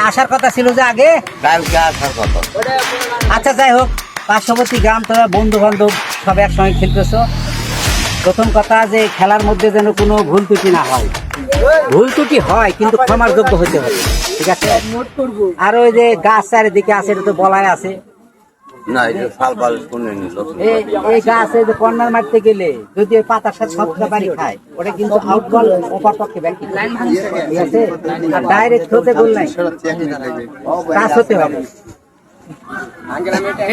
আসার কথা ছিল যে আগে কালকে আসার কথা। আচ্ছা যাই হোক, পার্শ্ববর্তী গ্রাম তোরা বন্ধু বান্ধব সব একসঙ্গে খেলতেছ। প্রথম কথা যে খেলার মধ্যে যেন কোনো ভুল ত্রুটি না হয়। ভুল ত্রুটি হয় কিন্তু ক্ষমার যোগ্য হতে হবে, ঠিক আছে? আর ওই যে গাছ চারিদিকে আছে, এটা তো বলাই আছে। না এই যে ফাল ফাল শুনে নিল। এই গাছে যে কর্নার মারতে গেলে যদি ওই পাতার সাথে সবটা বাড়ি খায়, ওটা কিন্তু আউট বল ওপার পক্ষে ব্যাংকিং, ঠিক আছে? আর ডাইরেক্ট হতে গোল নাই, টাচ হতে হবে।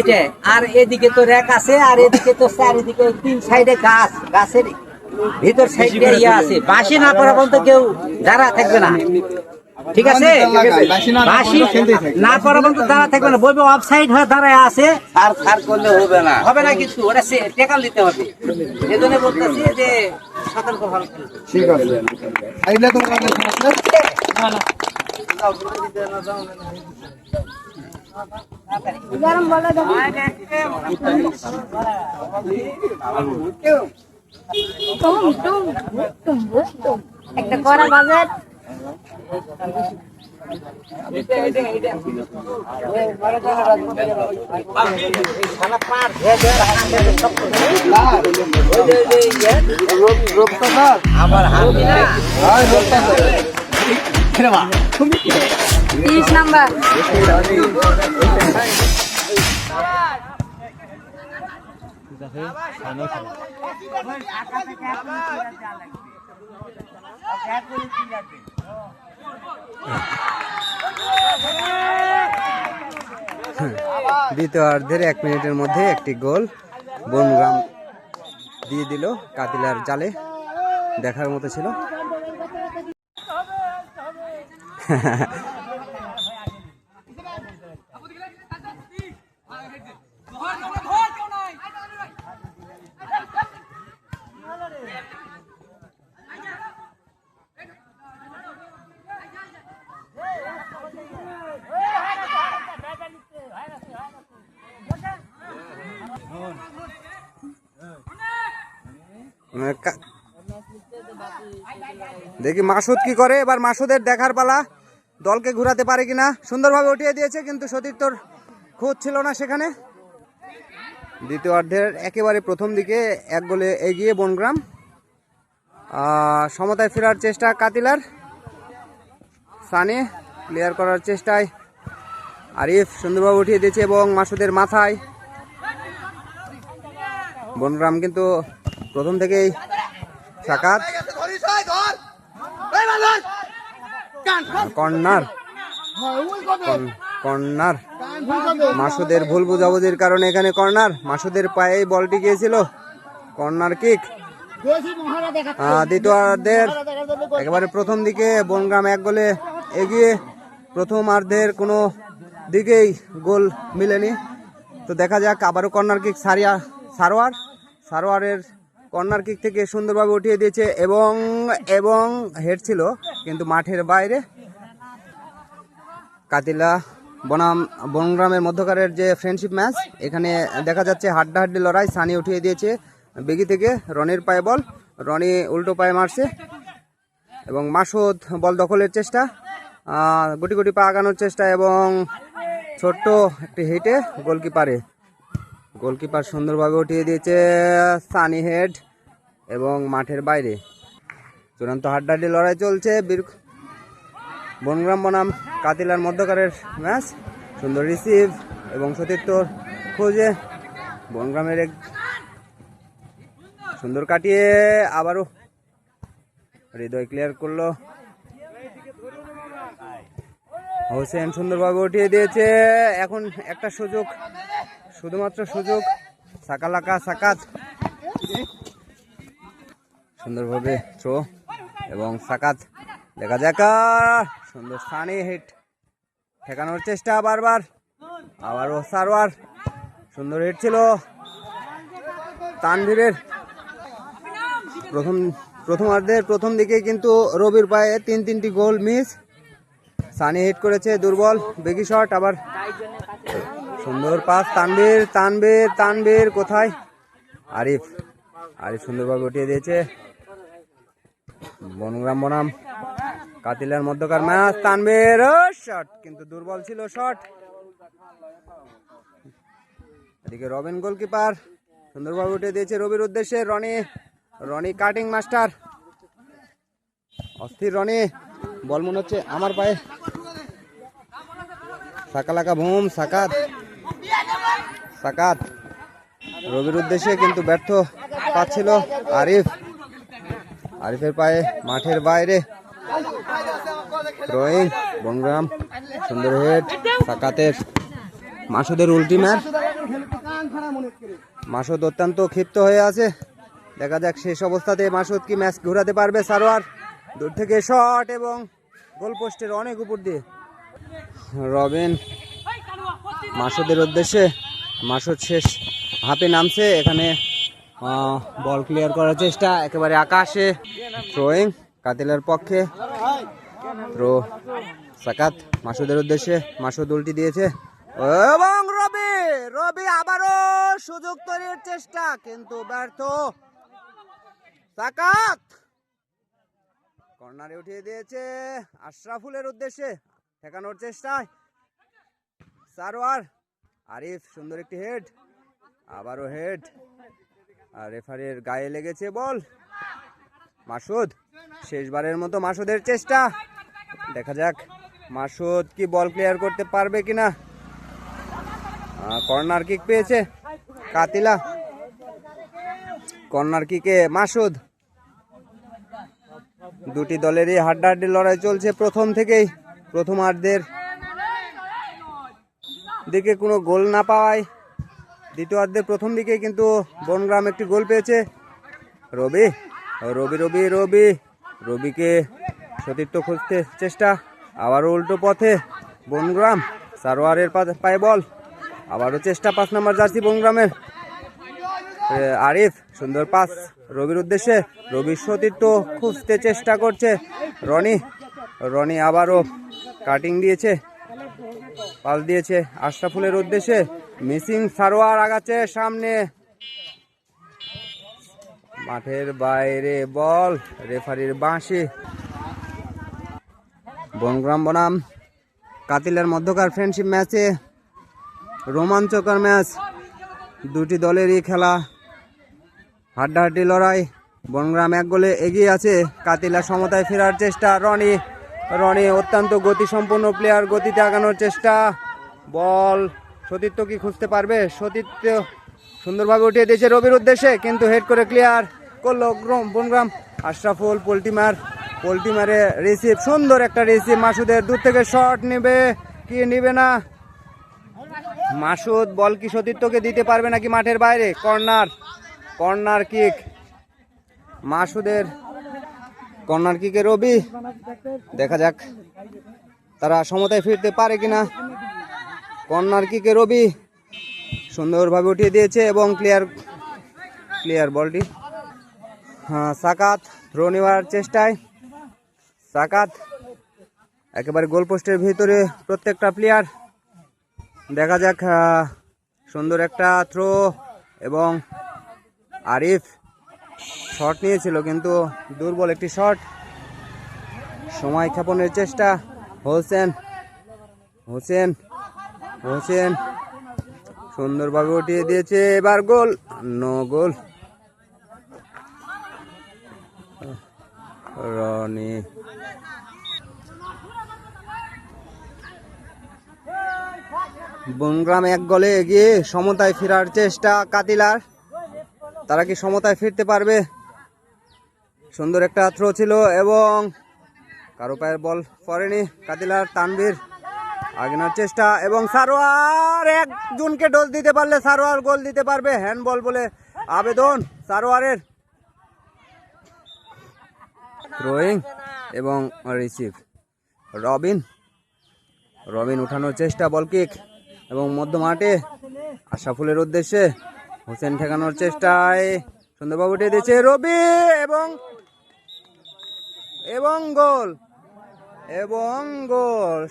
এটা আর এদিকে তো র্যাক আছে, আর এদিকে তো চারিদিকে তিন সাইডে গাছ, গাছের ভিতর সাইডে ইয়ে আছে। বাঁশি না পড়া পর্যন্ত কেউ দাঁড়া থাকবে না, ঠিক আছে? বাঁশি না পড়া পর্যন্ত দাঁড়া থাকবে না, বলবে অফ সাইড হয়ে দাঁড়ায় আছে। আর ফার করলে হবে না, হবে না, কিন্তু ওটা টেকাল দিতে হবে। এই জন্য বলতেছি যে সতর্ক ভালো। ঠিক আছে, আইলে তো গরম বলে দেবো একটা করা বাজার আবার হাতি না 30 নাম্বার দ্বিতীয়ার্ধের 1 মিনিটের মধ্যে একটি গোল বনগ্রাম দিয়ে দিল কাতিলার জালে, দেখার মতো ছিল। দেখি মাসুদ কি করে এবার। মাসুদের দেখার পালা, দলকে ঘুরাতে পারে কিনা। সুন্দরভাবে উঠিয়ে দিয়েছে কিন্তু সতীর্থর খোঁজ ছিল না সেখানে। দ্বিতীয়ার্ধের একেবারে প্রথম দিকে 1 গোলে এগিয়ে বনগ্রাম। সমতায় ফেরার চেষ্টা কাতিলার, সানি ক্লিয়ার করার চেষ্টায় আরিফ সুন্দরভাবে উঠিয়ে দিয়েছে এবং মাসুদের মাথায়। বনগ্রাম কিন্তু প্রথম থেকেই সাকাত, কর্নার কর্নার মাসুদের ভুল বুঝাবুঝির কারণে এখানে কর্নার। মাসুদের পায়ে বলটি গিয়েছিল, কর্নার কিক। দ্বিতীয়ার্ধের একেবারে প্রথম দিকে বনগ্রাম 1 গোলে এগিয়ে। প্রথমার্ধের কোনো দিকেই গোল মিলেনি, তো দেখা যাক। আবারও কর্নার কিক, সারোয়ারের কর্নার কিক থেকে সুন্দরভাবে উঠিয়ে দিয়েছে এবং হেড ছিল কিন্তু মাঠের বাইরে। কাতিলা বনাম বনগ্রামের মধ্যকারের যে ফ্রেন্ডশিপ ম্যাচ, এখানে দেখা যাচ্ছে হাড্ডাহাড্ডি লড়াই। সানি উঠিয়ে দিয়েছে বেগি থেকে, রনির পায়ে বল, রনি উল্টো পায়ে মারছে এবং মাসুদ বল দখলের চেষ্টা, গুটি গুটি পা আগানোর চেষ্টা এবং ছোট্ট একটি হিটে গোলকিপার সুন্দরভাবে উঠিয়ে দিয়েছে। সানি হেড এবং মাঠের বাইরে। চূড়ান্ত হাড্ডাহাড্ডি লড়াই চলছে বনগ্রাম বনাম কাতিলার মধ্যকারের ম্যাচ। সুন্দর রিসিভ এবং সতীর্থর খোঁজে বনগ্রামের এক সুন্দর কাটিয়ে আবারও হৃদয় ক্লিয়ার করলো। হোসেন সুন্দরভাবে উঠিয়ে দিয়েছে। এখন একটা সুযোগ, শুধুমাত্র সুযোগ। সাকাত সুন্দরভাবে থ্রো এবং সাকাত, দেখা যাক। সুন্দর সানি হিট, ঠেকানোর চেষ্টা বারবার। আবারও সারোয়ার, সুন্দর হিট ছিল তানভীরের। প্রথমার্ধের প্রথম দিকে কিন্তু রবির পায়ে 3টি গোল মিস। সানি হিট করেছে, দুর্বল বেগি শট। আবার সুন্দর পাস তানভীর কোথায়? আরিফ সুন্দরভাবে উঠিয়ে দিয়েছে। বনগ্রাম বনাম কাতিলার মধ্যকার ম্যাচ, তানভীর শট কিন্তু দুর্বল ছিল শট। এদিকে রবিন গোলকিপার সুন্দরভাবে উঠে দিয়েছে রবির উদ্দেশ্যে। রনি কাটিং মাস্টার, অস্থির রনি, বল মনে হচ্ছে আমার পায়ে। সাকালাকা বুম, সাকাত রবির উদ্দেশ্যে কিন্তু ব্যর্থ পাচ্ছিল আরিফের পায়ে মাঠের বাইরে। থ্রোয়িং বনগ্রাম, সুন্দর হেড সাকাতের। মাসুদের উল্টি ম্যাচ, মাসুদ অত্যন্ত ক্ষিপ্ত হয়ে আছে। দেখা যাক শেষ অবস্থাতে মাসুদ কি ম্যাচ ঘোরাতে পারবে। সারোয়ার দূর থেকে শট এবং গোল পোস্টের অনেক উপর দিয়ে। রবিন মাসুদের উদ্দেশ্যে, মাসুদ শেষ হাফে নামছে। এখানে বল ক্লিয়ার করার চেষ্টা একেবারে আকাশে। থ্রোয়িং কাতিলার পক্ষে, থ্রো সাকাত মাসুদের উদ্দেশ্যে। মাসুদ উল্টি দিয়েছে এবং রবি আবারও সুযোগ তৈরির চেষ্টা কিন্তু ব্যর্থ। সাকাত কর্নারে উঠিয়ে দিয়েছে আশরাফুলের উদ্দেশ্যে, ঠেকানোর চেষ্টায় সারোয়ার। আরিফ সুন্দর একটি হেড, আবারও হেড, আর রেফারির গায়ে লেগেছে বল। মাসুদ শেষবারের মতো মাসুদের চেষ্টা, দেখা যাক মাসুদ কি বল ক্লিয়ার করতে পারবে কিনা। কর্নার কিক পেয়েছে কাতিলা, কর্নার কিকে মাসুদ। দুটি দলেরই হাড্ডাহাড্ডি লড়াই চলছে প্রথম থেকেই। প্রথমার্ধের দিকে কোনো গোল না পাওয়ায় দ্বিতীয়ার্ধের প্রথম দিকে কিন্তু বনগ্রাম একটি গোল পেয়েছে। রবিকে সতীর্থ খুঁজতে চেষ্টা, আবারও উল্টো পথে বনগ্রাম। সারোয়ারের পায়ে বল, আবারও চেষ্টা 5 নম্বর জার্সি বনগ্রামের। আরিফ সুন্দর পাস রবির উদ্দেশ্যে, রবির সতীর্থ খুঁজতে চেষ্টা করছে রনি আবারও কাটিং দিয়েছে, পাস দিয়েছে আশরাফুলের উদ্দেশ্যে। মিসিং সারোয়ার আগাচ্ছে সামনে, মাঠের বাইরে বল, রেফারির বাঁশি। বনগ্রাম বনাম কাতিলার মধ্যকার ফ্রেন্ডশিপ ম্যাচে রোমাঞ্চকর ম্যাচ, দুটি দলেরই খেলা, হাড্ডাহাড্ডি লড়াই। বনগ্রাম 1 গোলে এগিয়ে আছে। কাতিলা সমতায় ফেরার চেষ্টা, রনি অত্যন্ত গতিসম্পন্ন প্লেয়ার, গতিতে আগানোর চেষ্টা। বল সতীর্থ কি খুঁজতে পারবে? সতীর্থ সুন্দরভাবে উঠিয়ে দিয়েছে রবির উদ্দেশ্যে, কিন্তু হেড করে ক্লিয়ার করলো বনগ্রাম। আশরাফুল পোল্টিমারে রিসিভ, সুন্দর একটা রিসিভ মাসুদের। দূর থেকে শট নেবে কি নেবে না, মাসুদ বল কি সতীর্থকে দিতে পারবে নাকি মাঠের বাইরে। কর্নার কিক মাসুদের, কর্নার কিকে রবি। দেখা যাক তারা সমতায় ফিরতে পারে কিনা। কর্নার কিকে রবি সুন্দরভাবে উঠিয়ে দিয়েছে এবং ক্লিয়ার বলটি। সাকাত থ্রো নেওয়ার চেষ্টায়, সাকাত একেবারে গোল পোস্টের ভিতরে প্রত্যেকটা প্লেয়ার। দেখা যাক, সুন্দর একটা থ্রো এবং আরিফ শট নিয়েছিল কিন্তু দুর্বল একটি শট। সময় ক্ষেপণের চেষ্টা, হোসেন সুন্দরভাবে উঠিয়ে দিয়েছে, এবার গোল, নো গোল। রনি বনগ্রাম 1 গোলে এগিয়ে, সমতায় ফেরার চেষ্টা কাতিলার। তারা কি সমতায় ফিরতে পারবে? সুন্দর একটা থ্রো ছিল এবং কারো পায়ের বল পড়েনি। কাতিলার তানভীর আগেনার চেষ্টা এবং সারোয়ার, একজনকে ডোজ দিতে পারলে সারোয়ার গোল দিতে পারবে। হ্যান্ডবল বলে আবেদন সারোয়ারের। থ্রোয়িং এবং রিসিভ, রবিন উঠানোর চেষ্টা, বল কিক এবং মধ্য মাঠে আশরাফুলের উদ্দেশ্যে। হোসেন ঠেকানোর চেষ্টায় সুন্দরভাবে উঠে দিয়েছে রবি এবং গোল।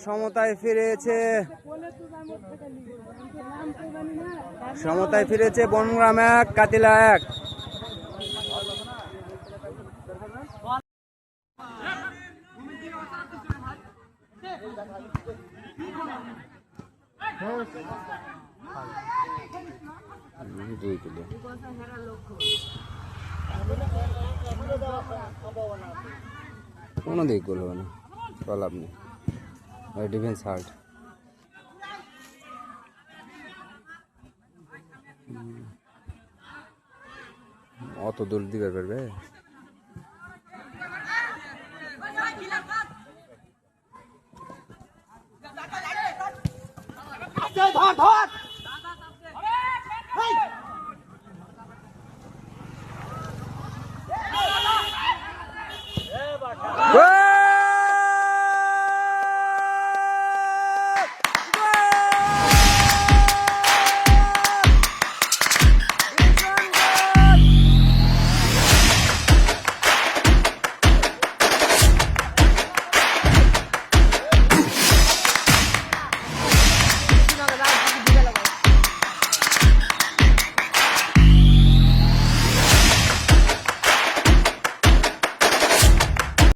সমতায় ফিরেছে বনগ্রাম 1 কাতিলা 1। দুই কিলো কোনো দিক গোল হবে না, চল আপনি ডিফেন্স হার্ড। অত দূর দিকে পারবে ধর ধর